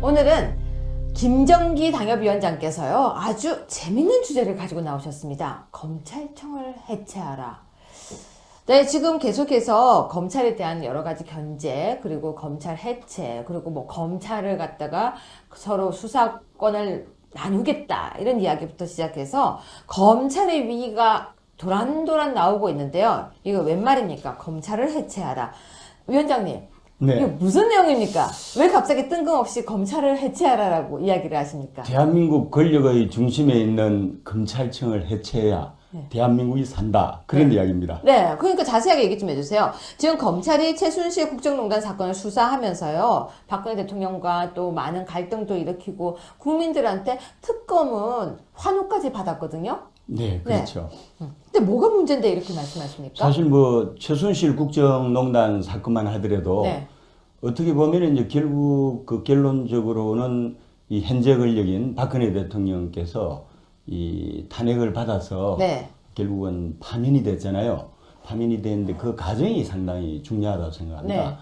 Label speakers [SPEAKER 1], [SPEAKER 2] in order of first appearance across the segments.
[SPEAKER 1] 오늘은 김정기 당협위원장께서요 아주 재밌는 주제를 가지고 나오셨습니다. 검찰청을 해체하라. 네, 지금 계속해서 검찰에 대한 여러 가지 견제, 그리고 검찰 해체, 그리고 뭐 검찰을 갖다가 서로 수사권을 나누겠다 이런 이야기부터 시작해서 검찰의 위기가 도란도란 나오고 있는데요. 이거 웬 말입니까? 검찰을 해체하라. 위원장님,
[SPEAKER 2] 네.
[SPEAKER 1] 이게 무슨 내용입니까? 왜 갑자기 뜬금없이 검찰을 해체하라라고 이야기를 하십니까?
[SPEAKER 2] 대한민국 권력의 중심에 있는 검찰청을 해체해야 대한민국이 산다. 그런 이야기입니다.
[SPEAKER 1] 네, 그러니까 자세하게 얘기 좀 해주세요. 지금 검찰이 최순실 국정농단 사건을 수사하면서요, 박근혜 대통령과 또 많은 갈등도 일으키고 국민들한테 특검은 환호까지 받았거든요.
[SPEAKER 2] 네, 그렇죠.
[SPEAKER 1] 근데 뭐가 문제인데 이렇게 말씀하십니까?
[SPEAKER 2] 사실 뭐 최순실 국정농단 사건만 하더라도
[SPEAKER 1] 네.
[SPEAKER 2] 어떻게 보면 이제 결국 그 결론적으로는 이 현재 권력인 박근혜 대통령께서 이 탄핵을 받아서
[SPEAKER 1] 네.
[SPEAKER 2] 결국은 파면이 됐잖아요. 파면이 됐는데 그 과정이 상당히 중요하다고 생각합니다.
[SPEAKER 1] 네.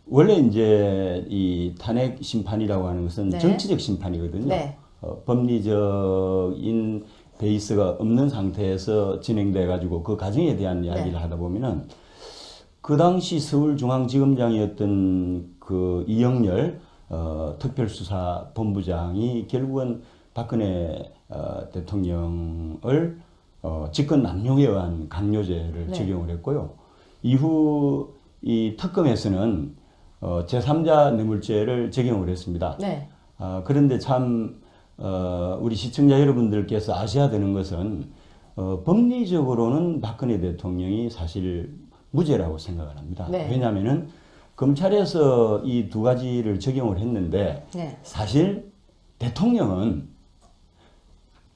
[SPEAKER 2] 원래 이제 이 탄핵 심판이라고 하는 것은
[SPEAKER 1] 네.
[SPEAKER 2] 정치적 심판이거든요.
[SPEAKER 1] 네.
[SPEAKER 2] 법리적인 베이스가 없는 상태에서 진행돼 가지고 그 과정에 대한 이야기를
[SPEAKER 1] 네.
[SPEAKER 2] 하다 보면은 그 당시 서울중앙지검장이었던 그 이영렬 특별수사본부장이 결국은 박근혜 대통령을 직권 남용에 의한 강요죄를 적용을 했고요. 이후 이 특검에서는 제3자 뇌물죄를 적용을 했습니다.
[SPEAKER 1] 네.
[SPEAKER 2] 그런데 참 우리 시청자 여러분들께서 아셔야 되는 것은 법리적으로는 박근혜 대통령이 사실 무죄라고 생각을 합니다.
[SPEAKER 1] 네.
[SPEAKER 2] 왜냐하면은 검찰에서 이 두 가지를 적용을 했는데
[SPEAKER 1] 네.
[SPEAKER 2] 사실 대통령은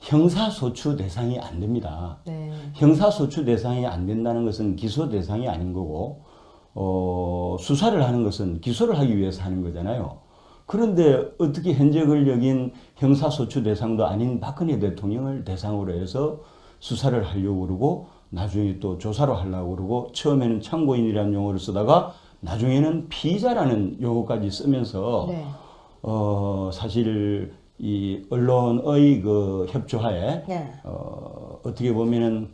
[SPEAKER 2] 형사소추 대상이 안 됩니다.
[SPEAKER 1] 네.
[SPEAKER 2] 형사소추 대상이 안 된다는 것은 기소 대상이 아닌 거고 수사를 하는 것은 기소를 하기 위해서 하는 거잖아요. 그런데 어떻게 현재 권력인 형사소추 대상도 아닌 박근혜 대통령을 대상으로 해서 수사를 하려고 그러고 나중에 또 조사를 하려고 그러고 처음에는 참고인이라는 용어를 쓰다가 나중에는 피의자라는 용어까지 쓰면서
[SPEAKER 1] 네.
[SPEAKER 2] 사실 이 언론의 그 협조하에
[SPEAKER 1] 네.
[SPEAKER 2] 어떻게 보면은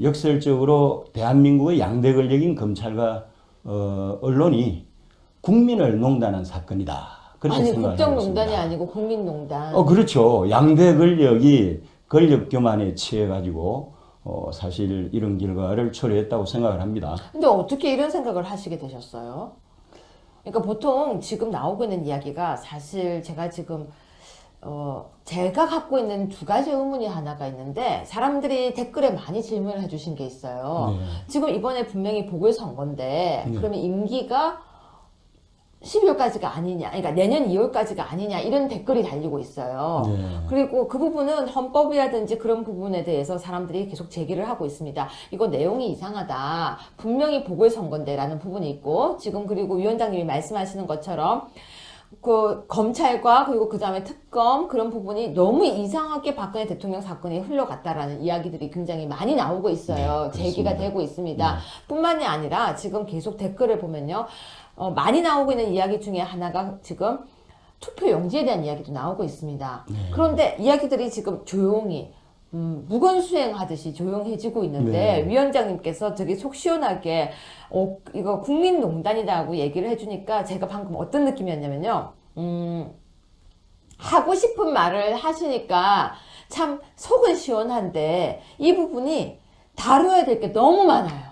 [SPEAKER 2] 역설적으로 대한민국의 양대 권력인 검찰과 언론이 국민을 농단한 사건이다. 그렇게
[SPEAKER 1] 아니,
[SPEAKER 2] 생각을 하고
[SPEAKER 1] 국정농단이
[SPEAKER 2] 있습니다.
[SPEAKER 1] 아니고 국민농단.
[SPEAKER 2] 그렇죠. 양대 권력이 권력 교만에 취해가지고 사실 이런 결과를 초래했다고 생각을 합니다.
[SPEAKER 1] 근데 어떻게 이런 생각을 하시게 되셨어요? 그러니까 보통 지금 나오고 있는 이야기가 사실 제가 지금 제가 갖고 있는 두 가지 의문이 하나가 있는데 사람들이 댓글에 많이 질문을 해주신 게 있어요.
[SPEAKER 2] 네.
[SPEAKER 1] 지금 이번에 분명히 보궐선거인데
[SPEAKER 2] 네.
[SPEAKER 1] 그러면 임기가 12월까지가 아니냐, 그러니까 내년 2월까지가 아니냐 이런 댓글이 달리고 있어요.
[SPEAKER 2] 네.
[SPEAKER 1] 그리고 그 부분은 헌법이라든지 그런 부분에 대해서 사람들이 계속 제기를 하고 있습니다. 이거 내용이 이상하다. 분명히 보궐선거인데라는 부분이 있고 지금 그리고 위원장님이 말씀하시는 것처럼 그 검찰과 그리고 그 다음에 특검 그런 부분이 너무 이상하게 박근혜 대통령 사건이 흘러갔다라는 이야기들이 굉장히 많이 나오고 있어요.
[SPEAKER 2] 네,
[SPEAKER 1] 제기가
[SPEAKER 2] 그렇습니다.
[SPEAKER 1] 되고 있습니다.
[SPEAKER 2] 네.
[SPEAKER 1] 뿐만이 아니라 지금 계속 댓글을 보면요. 많이 나오고 있는 이야기 중에 하나가 지금 투표 용지에 대한 이야기도 나오고 있습니다.
[SPEAKER 2] 네.
[SPEAKER 1] 그런데 이야기들이 지금 조용히 무건수행하듯이 조용해지고 있는데
[SPEAKER 2] 네.
[SPEAKER 1] 위원장님께서 되게 속 시원하게 이거 국민농단이라고 얘기를 해주니까 제가 방금 어떤 느낌이었냐면요. 하고 싶은 말을 하시니까 참 속은 시원한데 이 부분이 다뤄야 될 게 너무 많아요.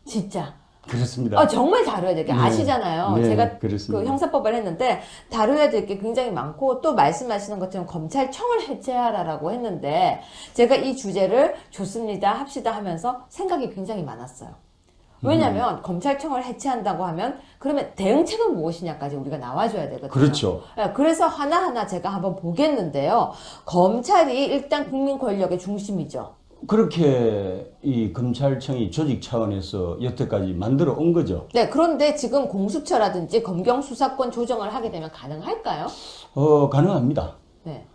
[SPEAKER 1] 진짜.
[SPEAKER 2] 그렇습니다.
[SPEAKER 1] 정말 다뤄야 될 게
[SPEAKER 2] 네.
[SPEAKER 1] 아시잖아요.
[SPEAKER 2] 네,
[SPEAKER 1] 제가
[SPEAKER 2] 그렇습니다.
[SPEAKER 1] 그 형사법을 했는데 다뤄야 될 게 굉장히 많고 또 말씀하시는 것처럼 검찰청을 해체하라라고 했는데 제가 이 주제를 좋습니다 합시다 하면서 생각이 굉장히 많았어요. 왜냐하면 검찰청을 해체한다고 하면 그러면 대응책은 무엇이냐까지 우리가 나와줘야 되거든요.
[SPEAKER 2] 그렇죠.
[SPEAKER 1] 그래서 하나하나 제가 한번 보겠는데요. 검찰이 일단 국민 권력의 중심이죠.
[SPEAKER 2] 그렇게 이 검찰청이 조직 차원에서 여태까지 만들어 온 거죠.
[SPEAKER 1] 네, 그런데 지금 공수처라든지 검경 수사권 조정을 하게 되면 가능할까요?
[SPEAKER 2] 가능합니다.
[SPEAKER 1] 네.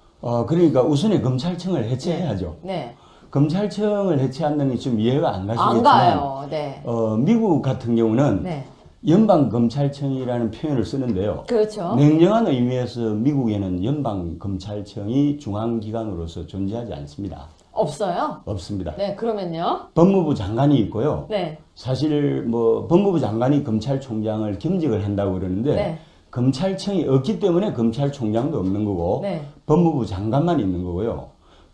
[SPEAKER 2] 그러니까 우선에 검찰청을 해체해야죠.
[SPEAKER 1] 네.
[SPEAKER 2] 검찰청을 해체한다는 게 좀 이해가 안
[SPEAKER 1] 안
[SPEAKER 2] 가시겠지만
[SPEAKER 1] 가요. 네.
[SPEAKER 2] 미국 같은 경우는
[SPEAKER 1] 네.
[SPEAKER 2] 연방검찰청이라는 표현을 쓰는데요.
[SPEAKER 1] 그렇죠.
[SPEAKER 2] 냉정한 의미에서 미국에는 연방검찰청이 중앙기관으로서 존재하지 않습니다.
[SPEAKER 1] 없어요?
[SPEAKER 2] 없습니다.
[SPEAKER 1] 네, 그러면요.
[SPEAKER 2] 법무부 장관이 있고요.
[SPEAKER 1] 네.
[SPEAKER 2] 사실 뭐 법무부 장관이 검찰총장을 겸직을 한다고 그러는데
[SPEAKER 1] 네.
[SPEAKER 2] 검찰청이 없기 때문에 검찰총장도 없는 거고
[SPEAKER 1] 네.
[SPEAKER 2] 법무부 장관만 있는 거고요.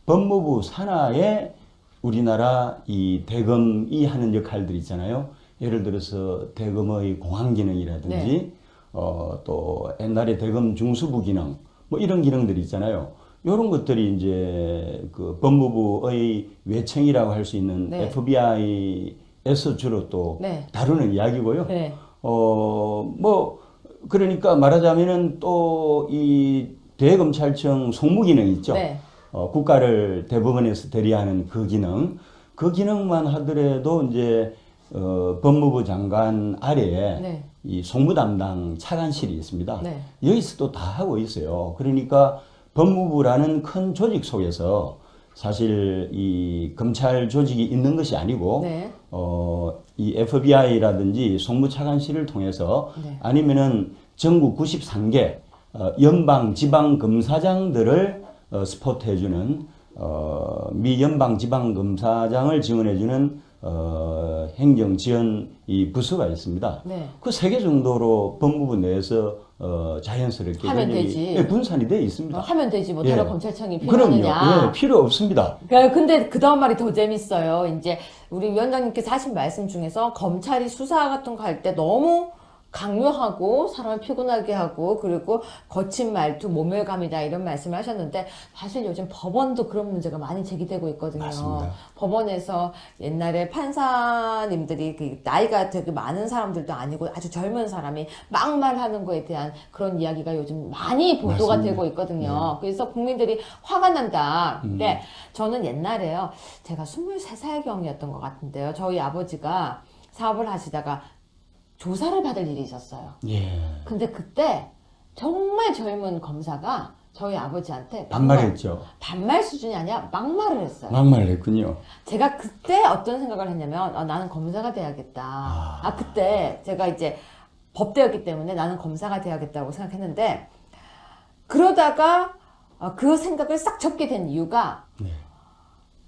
[SPEAKER 2] 법무부 산하에 우리나라 이 대검이 하는 역할들이 있잖아요. 예를 들어서 대검의 공항 기능이라든지
[SPEAKER 1] 네.
[SPEAKER 2] 또 옛날에 대검 중수부 기능 뭐 이런 기능들이 있잖아요. 이런 것들이 이제 그 법무부의 외청이라고 할 수 있는
[SPEAKER 1] 네.
[SPEAKER 2] FBI에서 주로 또
[SPEAKER 1] 네.
[SPEAKER 2] 다루는 이야기고요.
[SPEAKER 1] 네.
[SPEAKER 2] 뭐 그러니까 말하자면은 또 이 대검찰청 송무기능 있죠.
[SPEAKER 1] 네.
[SPEAKER 2] 국가를 대법원에서 대리하는 그 기능만 하더라도 이제 법무부 장관 아래에
[SPEAKER 1] 네.
[SPEAKER 2] 이 송무 담당 차관실이 있습니다.
[SPEAKER 1] 네.
[SPEAKER 2] 여기서 또 다 하고 있어요. 그러니까 법무부라는 큰 조직 속에서 사실 이 검찰 조직이 있는 것이 아니고
[SPEAKER 1] 네.
[SPEAKER 2] 이 FBI라든지 송무차관실을 통해서
[SPEAKER 1] 네.
[SPEAKER 2] 아니면은 전국 93개 연방 지방 검사장들을 스포트해주는 미 연방 지방 검사장을 지원해주는 행정 지원 이 부서가 있습니다.
[SPEAKER 1] 네.
[SPEAKER 2] 그 3개 정도로 법무부 내에서 자연스럽게
[SPEAKER 1] 하면
[SPEAKER 2] 권력이,
[SPEAKER 1] 되지.
[SPEAKER 2] 예, 분산이 되어 있습니다.
[SPEAKER 1] 하면 되지 뭐
[SPEAKER 2] 예.
[SPEAKER 1] 다른 검찰청이
[SPEAKER 2] 그럼요.
[SPEAKER 1] 필요하느냐.
[SPEAKER 2] 예, 필요 없습니다.
[SPEAKER 1] 근데 그 다음 말이 더 재밌어요. 이제 우리 위원장님께서 하신 말씀 중에서 검찰이 수사 같은 거 할 때 너무 강요하고 사람을 피곤하게 하고 그리고 거친 말투, 모멸감이다 이런 말씀을 하셨는데 사실 요즘 법원도 그런 문제가 많이 제기되고 있거든요.
[SPEAKER 2] 맞습니다.
[SPEAKER 1] 법원에서 옛날에 판사님들이 그 나이가 되게 많은 사람들도 아니고 아주 젊은 사람이 막말하는 거에 대한 그런 이야기가 요즘 많이 보도가
[SPEAKER 2] 맞습니다.
[SPEAKER 1] 되고 있거든요. 그래서 국민들이 화가 난다. 근데 저는 옛날에요. 제가 23살경이었던 것 같은데요. 저희 아버지가 사업을 하시다가 조사를 받을 일이 있었어요.
[SPEAKER 2] 예.
[SPEAKER 1] 근데 그때 정말 젊은 검사가 저희 아버지한테
[SPEAKER 2] 반말했죠.
[SPEAKER 1] 반말 수준이 아니라 막말을 했어요.
[SPEAKER 2] 막말을 했군요.
[SPEAKER 1] 제가 그때 어떤 생각을 했냐면 나는 검사가 돼야겠다. 그때 제가 이제 법대였기 때문에 나는 검사가 돼야겠다고 생각했는데 그러다가 그 생각을 싹 접게 된 이유가
[SPEAKER 2] 네.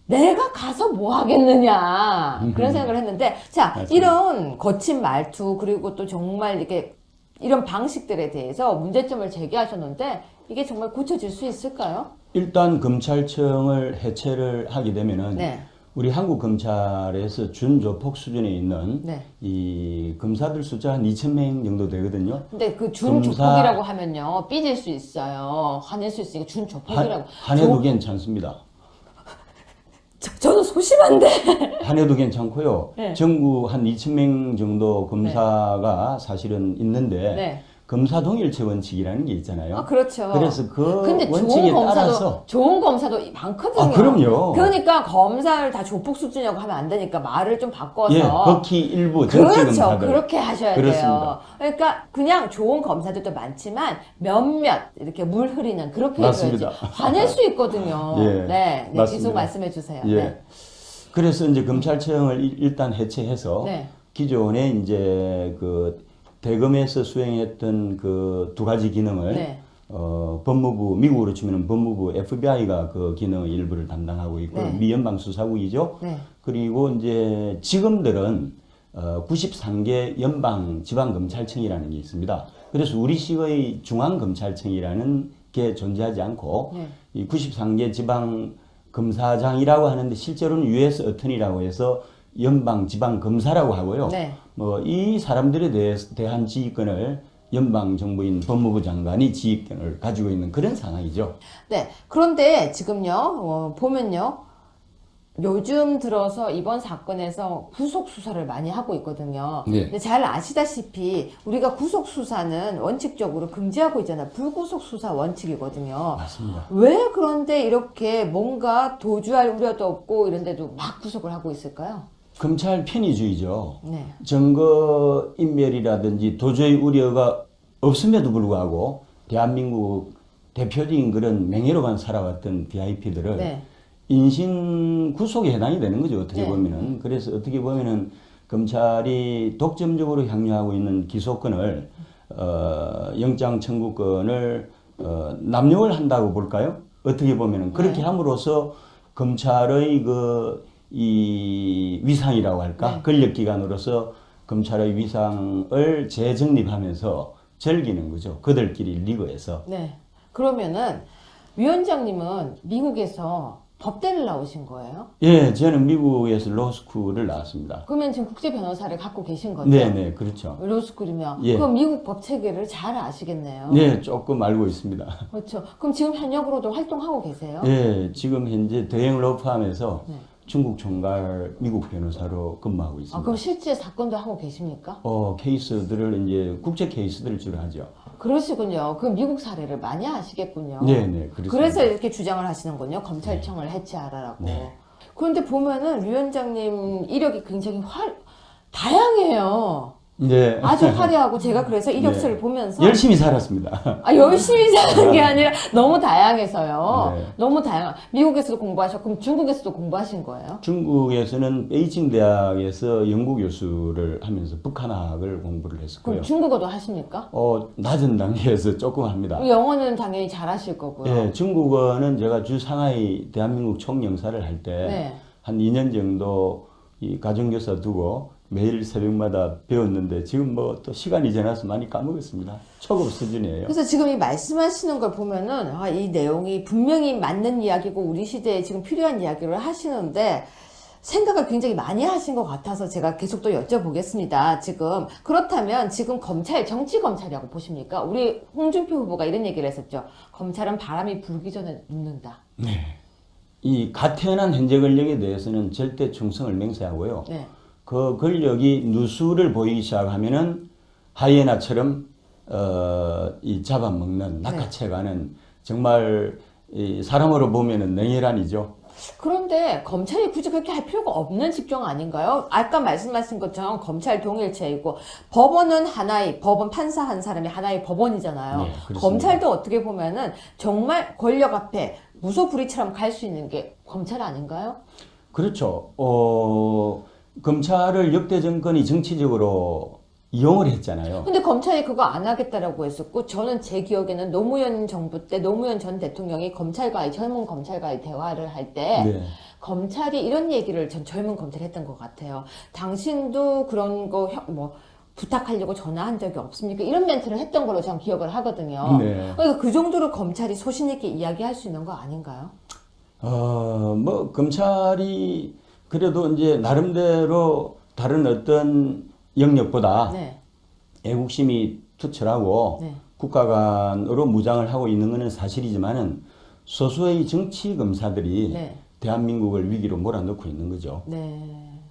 [SPEAKER 1] 내가 가서 뭐 하겠느냐 그런 생각을 했는데 자
[SPEAKER 2] 맞습니다.
[SPEAKER 1] 이런 거친 말투 그리고 또 정말 이렇게 이런 방식들에 대해서 문제점을 제기하셨는데 이게 정말 고쳐질 수 있을까요?
[SPEAKER 2] 일단 검찰청을 해체를 하게 되면은
[SPEAKER 1] 네.
[SPEAKER 2] 우리 한국 검찰에서 준조폭 수준에 있는
[SPEAKER 1] 네.
[SPEAKER 2] 이 검사들 숫자 한 2,000명 정도 되거든요.
[SPEAKER 1] 근데 그 준조폭이라고 하면요 삐질 수 있어요 화낼 수 있으니까 준조폭이라고
[SPEAKER 2] 한해도 괜찮습니다.
[SPEAKER 1] 저는 소심한데
[SPEAKER 2] 한해도 괜찮고요.
[SPEAKER 1] 네.
[SPEAKER 2] 전국 한 2,000명 정도 검사가 사실은 있는데
[SPEAKER 1] 네.
[SPEAKER 2] 검사 동일체 원칙이라는 게 있잖아요.
[SPEAKER 1] 그렇죠.
[SPEAKER 2] 그래서 그
[SPEAKER 1] 근데
[SPEAKER 2] 원칙에 따라서
[SPEAKER 1] 좋은 검사도 많거든요.
[SPEAKER 2] 그럼요.
[SPEAKER 1] 그러니까 검사를 다 조폭 수준이라고 하면 안 되니까 말을 좀 바꿔서
[SPEAKER 2] 예, 극히 일부 정치
[SPEAKER 1] 그렇죠.
[SPEAKER 2] 검사들
[SPEAKER 1] 그렇게 하셔야
[SPEAKER 2] 그렇습니다.
[SPEAKER 1] 돼요. 그러니까 그냥 좋은 검사들도 많지만 몇몇 이렇게 물 흐리는 그렇게
[SPEAKER 2] 맞습니다.
[SPEAKER 1] 해줘야지. 화낼 수 있거든요.
[SPEAKER 2] 예,
[SPEAKER 1] 네,
[SPEAKER 2] 맞습니다.
[SPEAKER 1] 계속 말씀해 주세요.
[SPEAKER 2] 예.
[SPEAKER 1] 네.
[SPEAKER 2] 그래서 이제 검찰청을 일단 해체해서
[SPEAKER 1] 네.
[SPEAKER 2] 기존에 이제 그 대검에서 수행했던 그 두 가지 기능을
[SPEAKER 1] 네.
[SPEAKER 2] 법무부 미국으로 치면 법무부 FBI가 그 기능의 일부를 담당하고 있고
[SPEAKER 1] 네.
[SPEAKER 2] 미 연방 수사국이죠.
[SPEAKER 1] 네.
[SPEAKER 2] 그리고 이제 지금들은 93개 연방 지방 검찰청이라는 게 있습니다. 그래서 우리식의 중앙 검찰청이라는 게 존재하지 않고
[SPEAKER 1] 네.
[SPEAKER 2] 이 93개 지방 검사장이라고 하는데 실제로는 US 어턴이라고 해서 연방 지방 검사라고 하고요.
[SPEAKER 1] 네.
[SPEAKER 2] 뭐 이 사람들에 대한 지휘권을 연방 정부인 법무부 장관이 지휘권을 가지고 있는 그런 상황이죠.
[SPEAKER 1] 네. 그런데 지금요, 보면요. 요즘 들어서 이번 사건에서 구속 수사를 많이 하고 있거든요.
[SPEAKER 2] 네.
[SPEAKER 1] 근데 잘 아시다시피 우리가 구속 수사는 원칙적으로 금지하고 있잖아요. 불구속 수사 원칙이거든요.
[SPEAKER 2] 맞습니다.
[SPEAKER 1] 왜 그런데 이렇게 뭔가 도주할 우려도 없고 이런데도 막 구속을 하고 있을까요?
[SPEAKER 2] 검찰 편의주의죠.
[SPEAKER 1] 네.
[SPEAKER 2] 증거 인멸이라든지 도저히 우려가 없음에도 불구하고 대한민국 대표적인 그런 명예로만 살아왔던 VIP들을
[SPEAKER 1] 네.
[SPEAKER 2] 인신 구속에 해당이 되는 거죠. 어떻게
[SPEAKER 1] 네.
[SPEAKER 2] 보면은. 그래서 어떻게 보면은 검찰이 독점적으로 향유하고 있는 기소권을 영장 청구권을 남용을 한다고 볼까요? 어떻게 보면은 그렇게
[SPEAKER 1] 네.
[SPEAKER 2] 함으로써 검찰의 이 위상이라고 할까?
[SPEAKER 1] 네.
[SPEAKER 2] 권력기관으로서 검찰의 위상을 재정립하면서 즐기는 거죠. 그들끼리 리그에서.
[SPEAKER 1] 네. 그러면은 위원장님은 미국에서 법대를 나오신 거예요?
[SPEAKER 2] 예, 저는 미국에서 로스쿨을 나왔습니다.
[SPEAKER 1] 그러면 지금 국제 변호사를 갖고 계신 거죠?
[SPEAKER 2] 네네, 그렇죠.
[SPEAKER 1] 로스쿨이면
[SPEAKER 2] 예.
[SPEAKER 1] 그럼 미국 법 체계를 잘 아시겠네요.
[SPEAKER 2] 네, 조금 알고 있습니다.
[SPEAKER 1] 그렇죠. 그럼 지금 현역으로도 활동하고 계세요?
[SPEAKER 2] 예, 지금 현재 대형 로펌에서
[SPEAKER 1] 네.
[SPEAKER 2] 중국 총괄 미국 변호사로 근무하고 있습니다.
[SPEAKER 1] 아, 그럼 실제 사건도 하고 계십니까?
[SPEAKER 2] 케이스들을 이제 국제 케이스들을 주로 하죠.
[SPEAKER 1] 그러시군요. 그 미국 사례를 많이 아시겠군요.
[SPEAKER 2] 네네, 그렇습니다.
[SPEAKER 1] 그래서 이렇게 주장을 하시는군요. 검찰청을 해체하라라고.
[SPEAKER 2] 네.
[SPEAKER 1] 그런데 보면은 위원장님 이력이 굉장히 다양해요.
[SPEAKER 2] 네.
[SPEAKER 1] 아주 화려하고 제가 그래서 이력서를
[SPEAKER 2] 네.
[SPEAKER 1] 보면서
[SPEAKER 2] 열심히 살았습니다.
[SPEAKER 1] 열심히 사는 게 아니라 너무 다양해서요.
[SPEAKER 2] 네.
[SPEAKER 1] 너무 미국에서도 공부하셨고 그럼 중국에서도 공부하신 거예요?
[SPEAKER 2] 중국에서는 베이징 대학에서 연구 교수를 하면서 북한학을 공부를 했었고요.
[SPEAKER 1] 그럼 중국어도 하십니까?
[SPEAKER 2] 낮은 단계에서 조금 합니다.
[SPEAKER 1] 영어는 당연히 잘하실 거고요.
[SPEAKER 2] 예, 중국어는 제가 주 상하이 대한민국 총영사를 할 때 한
[SPEAKER 1] 네.
[SPEAKER 2] 2년 정도 이 가정교사 두고 매일 새벽마다 배웠는데 지금 뭐 또 시간이 지나서 많이 까먹었습니다. 초급 수준이에요.
[SPEAKER 1] 그래서 지금 이 말씀하시는 걸 보면은 이 내용이 분명히 맞는 이야기고 우리 시대에 지금 필요한 이야기를 하시는데 생각을 굉장히 많이 하신 것 같아서 제가 계속 또 여쭤보겠습니다. 지금 그렇다면 지금 검찰 정치 검찰이라고 보십니까? 우리 홍준표 후보가 이런 얘기를 했었죠. 검찰은 바람이 불기 전에 눕는다.
[SPEAKER 2] 네. 이 갓 태어난 현재 권력에 대해서는 절대 충성을 맹세하고요.
[SPEAKER 1] 네.
[SPEAKER 2] 그 권력이 누수를 보이기 시작하면은 하이에나처럼 이 잡아먹는 낚아채가는 정말 이 사람으로 보면은 냉혈한이죠.
[SPEAKER 1] 그런데 검찰이 굳이 그렇게 할 필요가 없는 직종 아닌가요? 아까 말씀하신 것처럼 검찰 동일체이고 법원은 하나의 법원 판사 한 사람이 하나의 법원이잖아요.
[SPEAKER 2] 네, 그렇습니다.
[SPEAKER 1] 검찰도 어떻게 보면은 정말 권력 앞에 무소불위처럼 갈 수 있는 게 검찰 아닌가요?
[SPEAKER 2] 그렇죠. 검찰을 역대 정권이 정치적으로 이용을 했잖아요.
[SPEAKER 1] 근데 검찰이 그거 안 하겠다라고 했었고 저는 제 기억에는 노무현 정부 때 노무현 전 대통령이 젊은 검찰과의 대화를 할 때
[SPEAKER 2] 네.
[SPEAKER 1] 검찰이 이런 얘기를 전 젊은 검찰이 했던 것 같아요. 당신도 그런 거 부탁하려고 전화한 적이 없습니까? 이런 멘트를 했던 걸로 전 기억을 하거든요.
[SPEAKER 2] 네.
[SPEAKER 1] 그러니까 그 정도로 검찰이 소신 있게 이야기할 수 있는 거 아닌가요?
[SPEAKER 2] 뭐 검찰이 그래도 이제 나름대로 다른 어떤 영역보다
[SPEAKER 1] 네.
[SPEAKER 2] 애국심이 투철하고
[SPEAKER 1] 네.
[SPEAKER 2] 국가 간으로 무장을 하고 있는 것은 사실이지만은 소수의 정치 검사들이
[SPEAKER 1] 네.
[SPEAKER 2] 대한민국을 위기로 몰아넣고 있는 거죠.
[SPEAKER 1] 네.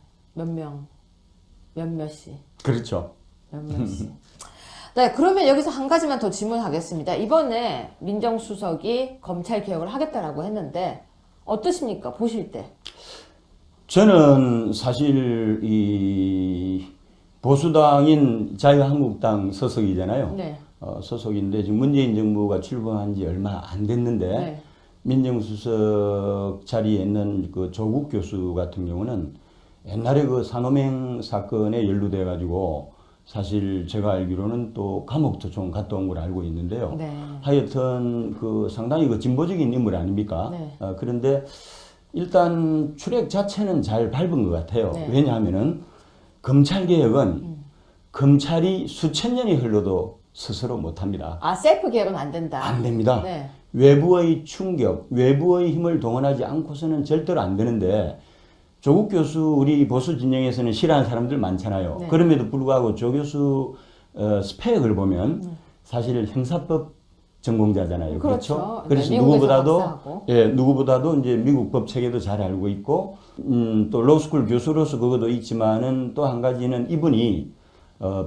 [SPEAKER 1] 몇몇이.
[SPEAKER 2] 그렇죠.
[SPEAKER 1] 몇몇이. 네, 그러면 여기서 한 가지만 더 질문하겠습니다. 이번에 민정수석이 검찰 개혁을 하겠다라고 했는데 어떠십니까? 보실 때.
[SPEAKER 2] 저는 사실 이 보수당인 자유한국당 소속이잖아요.
[SPEAKER 1] 네.
[SPEAKER 2] 소속인데 지금 문재인 정부가 출범한 지 얼마 안 됐는데
[SPEAKER 1] 네.
[SPEAKER 2] 민정수석 자리에 있는 그 조국 교수 같은 경우는 옛날에 그 산호맹 사건에 연루돼 가지고 사실 제가 알기로는 또 감옥도 좀 갔다 온 걸 알고 있는데요.
[SPEAKER 1] 네.
[SPEAKER 2] 하여튼 그 상당히 그 진보적인 인물 아닙니까?
[SPEAKER 1] 네.
[SPEAKER 2] 그런데 일단 출액 자체는 잘 밟은 것 같아요.
[SPEAKER 1] 네.
[SPEAKER 2] 왜냐하면은 검찰 개혁은 검찰이 수천 년이 흘러도 스스로 못합니다.
[SPEAKER 1] 셀프 개혁은 안 된다.
[SPEAKER 2] 안 됩니다.
[SPEAKER 1] 네.
[SPEAKER 2] 외부의 충격, 외부의 힘을 동원하지 않고서는 절대로 안 되는데 조국 교수 우리 보수 진영에서는 싫어하는 사람들 많잖아요.
[SPEAKER 1] 네.
[SPEAKER 2] 그럼에도 불구하고 조 교수 스펙을 보면 사실 형사법 전공자잖아요.
[SPEAKER 1] 그렇죠.
[SPEAKER 2] 그래서
[SPEAKER 1] 네,
[SPEAKER 2] 누구보다도 누구보다도 이제 미국 법 체계도 잘 알고 있고 또 로스쿨 교수로서 그것도 있지만은 또 한 가지는 이분이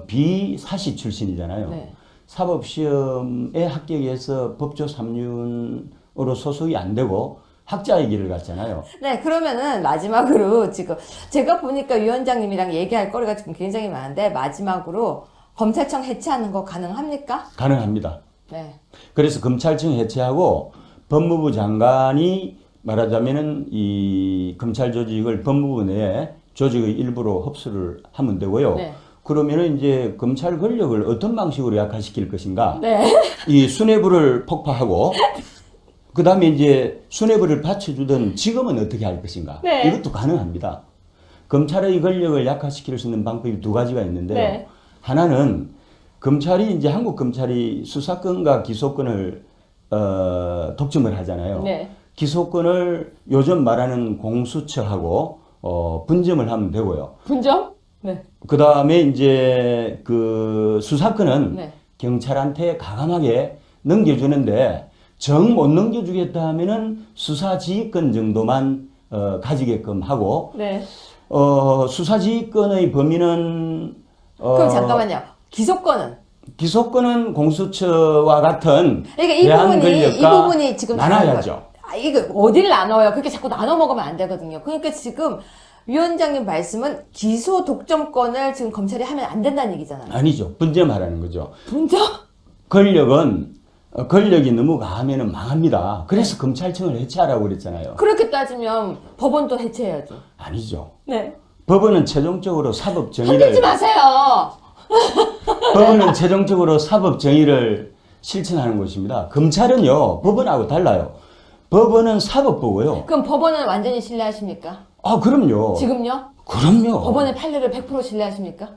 [SPEAKER 2] 비사시 출신이잖아요.
[SPEAKER 1] 네.
[SPEAKER 2] 사법시험에 합격해서 법조 3륜으로 소속이 안 되고 학자의 길을 갔잖아요.
[SPEAKER 1] 네, 그러면은 마지막으로 지금 제가 보니까 위원장님이랑 얘기할 거리가 지금 굉장히 많은데 마지막으로 검찰청 해체하는 거 가능합니까?
[SPEAKER 2] 가능합니다.
[SPEAKER 1] 네.
[SPEAKER 2] 그래서 검찰청 해체하고 법무부 장관이 말하자면은 이 검찰 조직을 법무부 내에 조직의 일부로 흡수를 하면 되고요.
[SPEAKER 1] 네.
[SPEAKER 2] 그러면은 이제 검찰 권력을 어떤 방식으로 약화시킬 것인가?
[SPEAKER 1] 네.
[SPEAKER 2] 이 수뇌부를 폭파하고 그다음에 이제 수뇌부를 받쳐주던 지검은 어떻게 할 것인가?
[SPEAKER 1] 네.
[SPEAKER 2] 이것도 가능합니다. 검찰의 권력을 약화시킬 수 있는 방법이 두 가지가 있는데요.
[SPEAKER 1] 네.
[SPEAKER 2] 하나는 검찰이 이제 한국 검찰이 수사권과 기소권을 독점을 하잖아요.
[SPEAKER 1] 네.
[SPEAKER 2] 기소권을 요즘 말하는 공수처하고 분점을 하면 되고요.
[SPEAKER 1] 분점? 네.
[SPEAKER 2] 그 다음에 이제 그 수사권은
[SPEAKER 1] 네.
[SPEAKER 2] 경찰한테 과감하게 넘겨주는데 정 못 넘겨주겠다 하면은 수사지휘권 정도만 가지게끔 하고
[SPEAKER 1] 네.
[SPEAKER 2] 수사지휘권의 범위는
[SPEAKER 1] 그럼 잠깐만요. 기소권은
[SPEAKER 2] 기소권은 같은
[SPEAKER 1] 그러니까 이
[SPEAKER 2] 대한권력과
[SPEAKER 1] 부분이 지금
[SPEAKER 2] 나눠야죠.
[SPEAKER 1] 이거 어딜 나눠요? 그렇게 자꾸 나눠 먹으면 안 되거든요. 그러니까 지금 위원장님 말씀은 기소 독점권을 지금 검찰이 하면 안 된다는 얘기잖아요.
[SPEAKER 2] 아니죠. 분점하라는 거죠.
[SPEAKER 1] 분점?
[SPEAKER 2] 권력이 너무 강하면 망합니다. 그래서 검찰청을 해체하라고 그랬잖아요.
[SPEAKER 1] 그렇게 따지면 법원도 해체해야죠.
[SPEAKER 2] 아니죠.
[SPEAKER 1] 네.
[SPEAKER 2] 법원은 최종적으로 사법
[SPEAKER 1] 흔들지
[SPEAKER 2] 정의를
[SPEAKER 1] 마세요.
[SPEAKER 2] 법원은 최종적으로 사법 정의를 실천하는 곳입니다. 검찰은요 법원하고 달라요. 법원은 사법부고요.
[SPEAKER 1] 그럼 법원은 완전히 신뢰하십니까?
[SPEAKER 2] 아 그럼요.
[SPEAKER 1] 지금요?
[SPEAKER 2] 그럼요.
[SPEAKER 1] 법원의 판례를 100% 신뢰하십니까?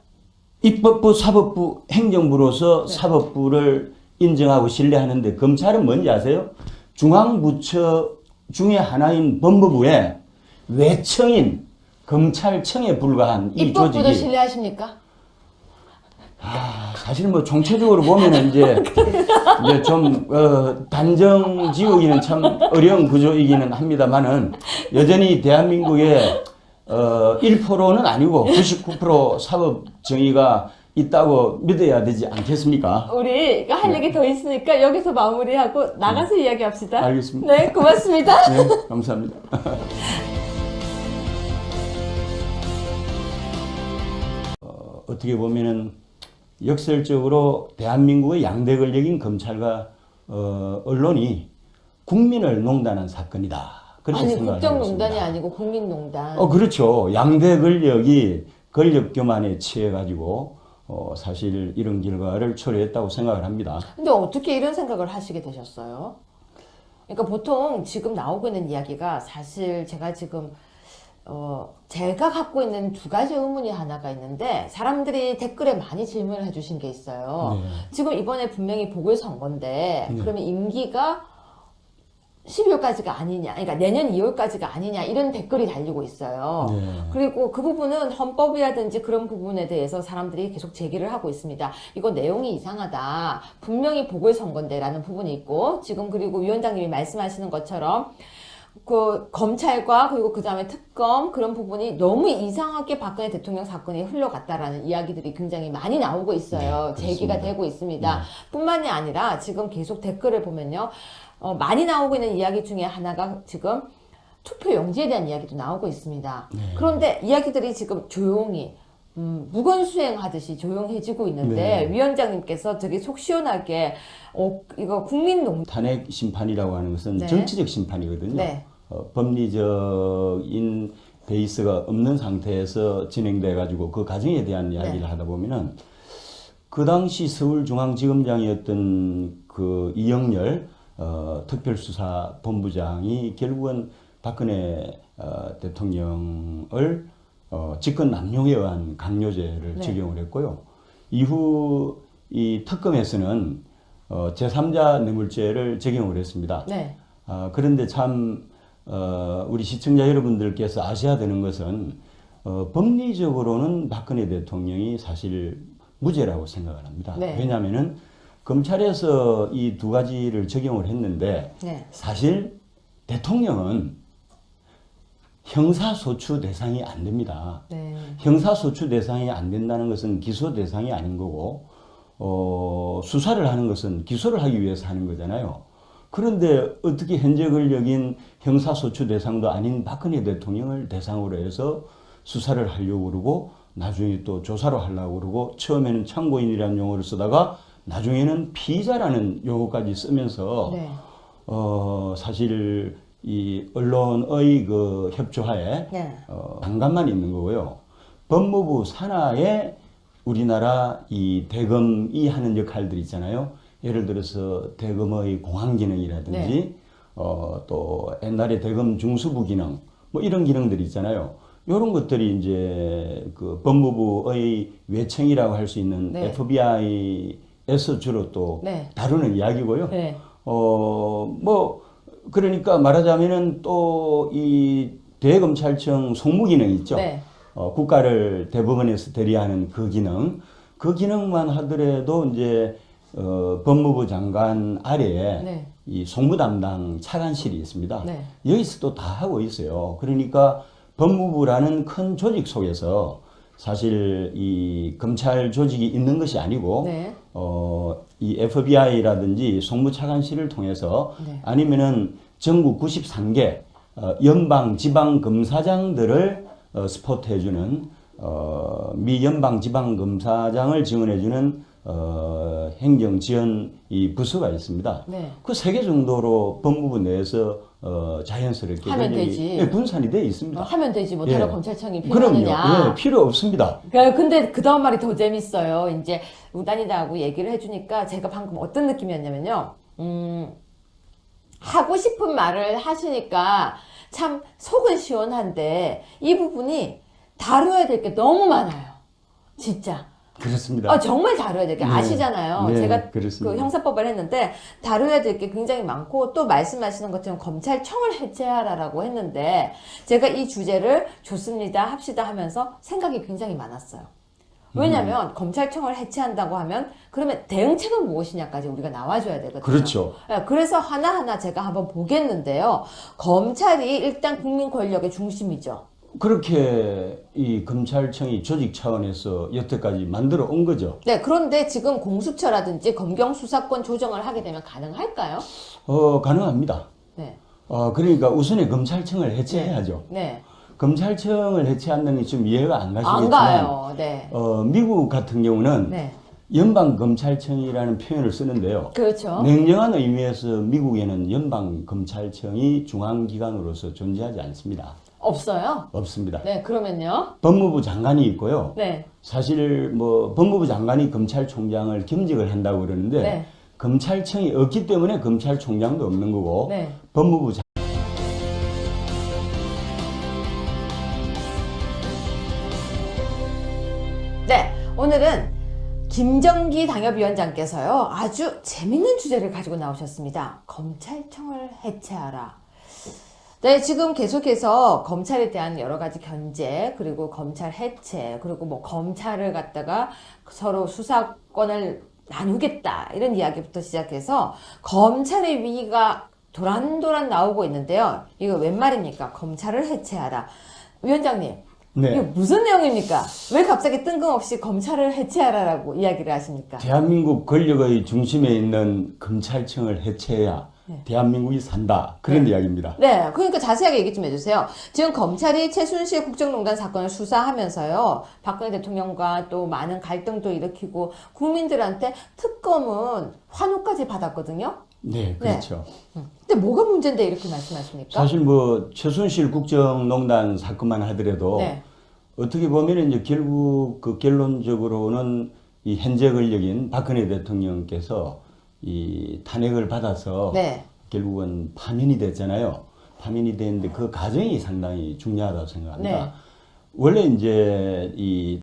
[SPEAKER 2] 입법부, 사법부, 행정부로서 사법부를 인정하고 신뢰하는데 검찰은 뭔지 아세요? 중앙부처 중에 하나인 법무부의 외청인 검찰청에 불과한 이
[SPEAKER 1] 입법부도
[SPEAKER 2] 조직이
[SPEAKER 1] 신뢰하십니까?
[SPEAKER 2] 사실 뭐 총체적으로 보면은 이제 좀 단정 지우기는 참 어려운 구조이기는 합니다만은 여전히 대한민국의 1%는 아니고 99% 사법 정의가 있다고 믿어야 되지 않겠습니까?
[SPEAKER 1] 우리 이거 할 얘기 더 있으니까 여기서 마무리하고 나가서 이야기합시다.
[SPEAKER 2] 알겠습니다.
[SPEAKER 1] 네, 고맙습니다.
[SPEAKER 2] 네, 감사합니다. 어떻게 보면은 역설적으로 대한민국의 양대 권력인 검찰과 언론이 국민을 농단한 사건이다. 그렇게
[SPEAKER 1] 아니,
[SPEAKER 2] 생각을
[SPEAKER 1] 국정농단이
[SPEAKER 2] 하고 있습니다.
[SPEAKER 1] 아니고 국민농단.
[SPEAKER 2] 그렇죠. 양대 권력이 권력 교만에 취해가지고 사실 이런 결과를 초래했다고 생각을 합니다.
[SPEAKER 1] 근데 어떻게 이런 생각을 하시게 되셨어요? 그러니까 보통 지금 나오고 있는 이야기가 사실 제가 지금 제가 갖고 있는 두 가지 의문이 하나가 있는데 사람들이 댓글에 많이 질문을 해주신 게 있어요.
[SPEAKER 2] 네.
[SPEAKER 1] 지금 이번에 분명히 보궐선거인데
[SPEAKER 2] 네.
[SPEAKER 1] 그러면 임기가 12월까지가 아니냐, 그러니까 내년 2월까지가 아니냐 이런 댓글이 달리고 있어요.
[SPEAKER 2] 네.
[SPEAKER 1] 그리고 그 부분은 헌법이라든지 그런 부분에 대해서 사람들이 계속 제기를 하고 있습니다. 이거 내용이 이상하다. 분명히 보궐선거인데라는 부분이 있고 지금 그리고 위원장님이 말씀하시는 것처럼 그 검찰과 그리고 그 다음에 특검 그런 부분이 너무 이상하게 박근혜 대통령 사건이 흘러갔다라는 이야기들이 굉장히 많이 나오고 있어요.
[SPEAKER 2] 네,
[SPEAKER 1] 제기가
[SPEAKER 2] 그렇습니다.
[SPEAKER 1] 되고 있습니다.
[SPEAKER 2] 네.
[SPEAKER 1] 뿐만이 아니라 지금 계속 댓글을 보면요. 많이 나오고 있는 이야기 중에 하나가 지금 투표 용지에 대한 이야기도 나오고 있습니다.
[SPEAKER 2] 네.
[SPEAKER 1] 그런데 이야기들이 지금 조용히 무건수행하듯이 조용해지고 있는데
[SPEAKER 2] 네.
[SPEAKER 1] 위원장님께서 되게 속 시원하게 이거 국민농
[SPEAKER 2] 탄핵 심판이라고 하는 것은
[SPEAKER 1] 네.
[SPEAKER 2] 정치적 심판이거든요.
[SPEAKER 1] 네.
[SPEAKER 2] 법리적인 베이스가 없는 상태에서 진행돼 가지고 그 과정에 대한 이야기를
[SPEAKER 1] 네.
[SPEAKER 2] 하다 보면은 그 당시 서울중앙지검장이었던 그 이영렬 특별수사본부장이 결국은 박근혜 대통령을 직권 남용에 의한 강요죄를
[SPEAKER 1] 네.
[SPEAKER 2] 적용을 했고요. 이후 이 특검에서는 제3자 뇌물죄를 적용을 했습니다.
[SPEAKER 1] 네.
[SPEAKER 2] 그런데 참 우리 시청자 여러분들께서 아셔야 되는 것은 법리적으로는 박근혜 대통령이 사실 무죄라고 생각을 합니다.
[SPEAKER 1] 네.
[SPEAKER 2] 왜냐하면은 검찰에서 이 두 가지를 적용을 했는데
[SPEAKER 1] 네.
[SPEAKER 2] 사실 대통령은 형사소추 대상이 안 됩니다.
[SPEAKER 1] 네.
[SPEAKER 2] 형사소추 대상이 안 된다는 것은 기소 대상이 아닌 거고 수사를 하는 것은 기소를 하기 위해서 하는 거잖아요. 그런데 어떻게 현재 권력인 형사소추 대상도 아닌 박근혜 대통령을 대상으로 해서 수사를 하려고 그러고 나중에 또 조사로 하려고 그러고 처음에는 참고인이라는 용어를 쓰다가 나중에는 피의자라는 용어까지 쓰면서
[SPEAKER 1] 네.
[SPEAKER 2] 사실 이 언론의 그 협조하에
[SPEAKER 1] 네.
[SPEAKER 2] 장관만 있는 거고요. 법무부 산하에 우리나라 이 대검이 하는 역할들 있잖아요. 예를 들어서 대검의 공항 기능이라든지
[SPEAKER 1] 네.
[SPEAKER 2] 또 옛날에 대검 중수부 기능 뭐 이런 기능들이 있잖아요. 이런 것들이 이제 그 법무부의 외청이라고 할 수 있는
[SPEAKER 1] 네.
[SPEAKER 2] FBI에서 주로 또
[SPEAKER 1] 네.
[SPEAKER 2] 다루는 이야기고요.
[SPEAKER 1] 네.
[SPEAKER 2] 뭐 그러니까 말하자면은 또 이 대검찰청 송무 기능 있죠.
[SPEAKER 1] 네.
[SPEAKER 2] 국가를 대법원에서 대리하는 그 기능만 하더라도 이제 법무부 장관 아래에
[SPEAKER 1] 네.
[SPEAKER 2] 이 송무 담당 차관실이 있습니다.
[SPEAKER 1] 네.
[SPEAKER 2] 여기서 또 다 하고 있어요. 그러니까 법무부라는 큰 조직 속에서 사실 이 검찰 조직이 있는 것이 아니고
[SPEAKER 1] 네.
[SPEAKER 2] 이 FBI라든지 송무차관실을 통해서
[SPEAKER 1] 네.
[SPEAKER 2] 아니면은 전국 93개 연방 지방 검사장들을 스포트해주는 미 연방 지방 검사장을 지원해주는 행정 지원 이 부서가 있습니다.
[SPEAKER 1] 네.
[SPEAKER 2] 그 3개 정도로 법무부 내에서 자연스럽게
[SPEAKER 1] 하면
[SPEAKER 2] 권력이,
[SPEAKER 1] 되지.
[SPEAKER 2] 예, 분산이 되어 있습니다.
[SPEAKER 1] 하면 되지 뭐
[SPEAKER 2] 예.
[SPEAKER 1] 다른 검찰청이
[SPEAKER 2] 그럼요.
[SPEAKER 1] 필요하느냐.
[SPEAKER 2] 예, 필요 없습니다.
[SPEAKER 1] 근데 그 다음 말이 더 재밌어요. 이제 우단이다하고 얘기를 해주니까 제가 방금 어떤 느낌이었냐면요. 하고 싶은 말을 하시니까 참 속은 시원한데 이 부분이 다뤄야 될 게 너무 많아요. 진짜.
[SPEAKER 2] 그렇습니다.
[SPEAKER 1] 정말 다뤄야 될 게
[SPEAKER 2] 네.
[SPEAKER 1] 아시잖아요.
[SPEAKER 2] 네,
[SPEAKER 1] 제가
[SPEAKER 2] 그렇습니다.
[SPEAKER 1] 그 형사법을 했는데 다뤄야 될 게 굉장히 많고 또 말씀하시는 것처럼 검찰청을 해체하라라고 했는데 제가 이 주제를 좋습니다 합시다 하면서 생각이 굉장히 많았어요. 왜냐하면 검찰청을 해체한다고 하면 그러면 대응책은 무엇이냐까지 우리가 나와줘야 되거든요.
[SPEAKER 2] 그렇죠.
[SPEAKER 1] 그래서 하나하나 제가 한번 보겠는데요. 검찰이 일단 국민 권력의 중심이죠.
[SPEAKER 2] 그렇게 이 검찰청이 조직 차원에서 여태까지 만들어 온 거죠.
[SPEAKER 1] 네, 그런데 지금 공수처라든지 검경 수사권 조정을 하게 되면 가능할까요?
[SPEAKER 2] 가능합니다.
[SPEAKER 1] 네.
[SPEAKER 2] 그러니까 우선에 검찰청을 해체해야죠.
[SPEAKER 1] 네.
[SPEAKER 2] 검찰청을 해체한다는 게 좀 이해가 안
[SPEAKER 1] 안
[SPEAKER 2] 가시겠지만,
[SPEAKER 1] 가요. 네.
[SPEAKER 2] 미국 같은 경우는
[SPEAKER 1] 네.
[SPEAKER 2] 연방검찰청이라는 표현을 쓰는데요.
[SPEAKER 1] 그렇죠.
[SPEAKER 2] 냉정한 의미에서 미국에는 연방검찰청이 중앙기관으로서 존재하지 않습니다.
[SPEAKER 1] 없어요?
[SPEAKER 2] 없습니다.
[SPEAKER 1] 네, 그러면요.
[SPEAKER 2] 법무부 장관이 있고요.
[SPEAKER 1] 네.
[SPEAKER 2] 사실 뭐 법무부 장관이 검찰총장을 겸직을 한다고 그러는데
[SPEAKER 1] 네.
[SPEAKER 2] 검찰청이 없기 때문에 검찰총장도 없는 거고
[SPEAKER 1] 네.
[SPEAKER 2] 법무부 장
[SPEAKER 1] 네. 오늘은 김정기 당협위원장께서요. 아주 재밌는 주제를 가지고 나오셨습니다. 검찰청을 해체하라. 네, 지금 계속해서 검찰에 대한 여러 가지 견제, 그리고 검찰 해체, 그리고 뭐 검찰을 갖다가 서로 수사권을 나누겠다, 이런 이야기부터 시작해서 검찰의 위기가 도란도란 나오고 있는데요. 이거 웬 말입니까? 검찰을 해체하라. 위원장님,
[SPEAKER 2] 네.
[SPEAKER 1] 이게 무슨 내용입니까? 왜 갑자기 뜬금없이 검찰을 해체하라라고 이야기를 하십니까?
[SPEAKER 2] 대한민국 권력의 중심에 있는 검찰청을 해체해야
[SPEAKER 1] 네.
[SPEAKER 2] 대한민국이 산다. 그런 이야기입니다.
[SPEAKER 1] 네, 그러니까 자세하게 얘기 좀 해주세요. 지금 검찰이 최순실 국정농단 사건을 수사하면서요, 박근혜 대통령과 또 많은 갈등도 일으키고 국민들한테 특검은 환호까지 받았거든요.
[SPEAKER 2] 네, 그렇죠.
[SPEAKER 1] 근데 뭐가 문제인데 이렇게 말씀하십니까?
[SPEAKER 2] 사실 뭐 최순실 국정농단 사건만 하더라도
[SPEAKER 1] 네.
[SPEAKER 2] 어떻게 보면 이제 결국 그 결론적으로는 이 현재 권력인 박근혜 대통령께서 이 탄핵을 받아서
[SPEAKER 1] 네.
[SPEAKER 2] 결국은 파면이 됐잖아요. 파면이 됐는데 그 과정이 상당히 중요하다고 생각합니다.
[SPEAKER 1] 네.
[SPEAKER 2] 원래 이제 이